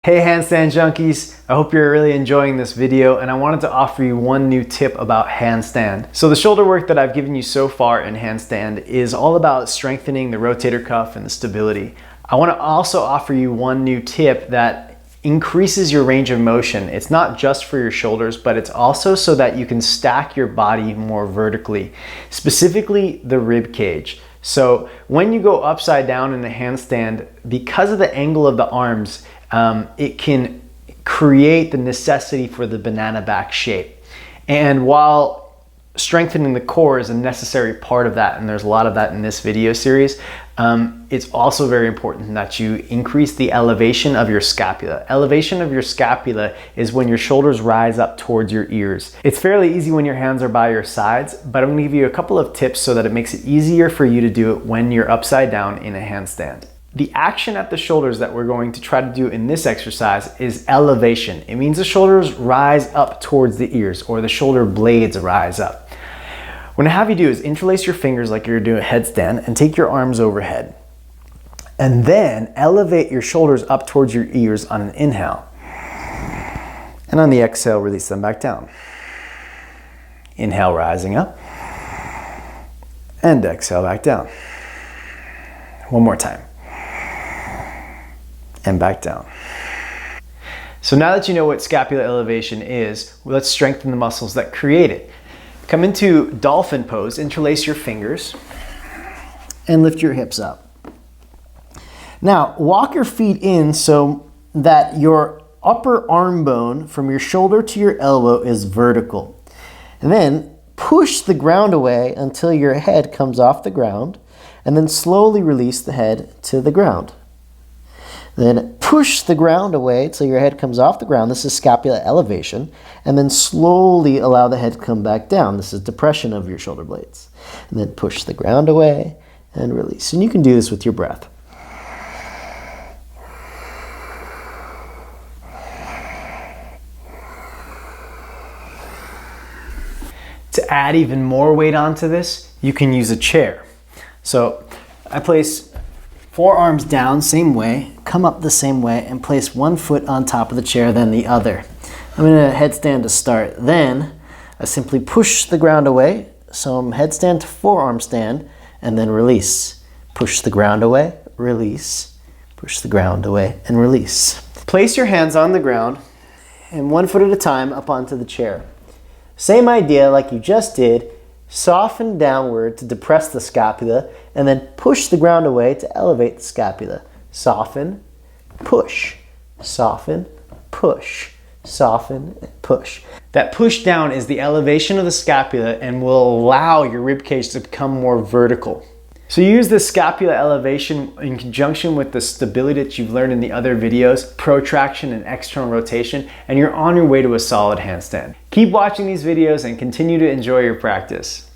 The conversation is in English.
Hey handstand junkies, I hope you're really enjoying this video and I wanted to offer you one new tip about handstand. So the shoulder work that I've given you so far in handstand is all about strengthening the rotator cuff and the stability. I want to also offer you one new tip that increases your range of motion. It's not just for your shoulders, but it's also so that you can stack your body more vertically, specifically the rib cage. So when you go upside down in the handstand, because of the angle of the arms, it can create the necessity for the banana back shape. And while strengthening the core is a necessary part of that, and there's a lot of that in this video series, it's also very important that you increase the elevation of your scapula. Elevation of your scapula is when your shoulders rise up towards your ears. It's fairly easy when your hands are by your sides, but I'm gonna give you a couple of tips so that it makes it easier for you to do it when you're upside down in a handstand. The action at the shoulders that we're going to try to do in this exercise is elevation. It means the shoulders rise up towards the ears, or the shoulder blades rise up. What I have you do is interlace your fingers like you're doing a headstand and take your arms overhead. And then elevate your shoulders up towards your ears on an inhale. And on the exhale, release them back down. Inhale, rising up. And exhale, back down. One more time. And back down. So now that you know what scapular elevation is, let's strengthen the muscles that create it. Come into dolphin pose, interlace your fingers, and lift your hips up. Now, walk your feet in so that your upper arm bone from your shoulder to your elbow is vertical. And then push the ground away until your head comes off the ground, and then slowly release the head to the ground. Then push the ground away till your head comes off the ground. This is scapular elevation. And then slowly allow the head to come back down. This is depression of your shoulder blades. And then push the ground away and release. And you can do this with your breath. To add even more weight onto this, you can use a chair. So I place forearms down, same way, come up the same way, and place one foot on top of the chair, then the other. I'm in a headstand to start. Then I simply push the ground away, so I'm headstand to forearm stand, and then release. Push the ground away, release. Push the ground away, and release. Place your hands on the ground, and one foot at a time up onto the chair. Same idea like you just did. Soften downward to depress the scapula, and then push the ground away to elevate the scapula. Soften, push, soften, push, soften, push. That push down is the elevation of the scapula and will allow your ribcage to become more vertical. So use this scapular elevation in conjunction with the stability that you've learned in the other videos, protraction and external rotation, and you're on your way to a solid handstand. Keep watching these videos and continue to enjoy your practice.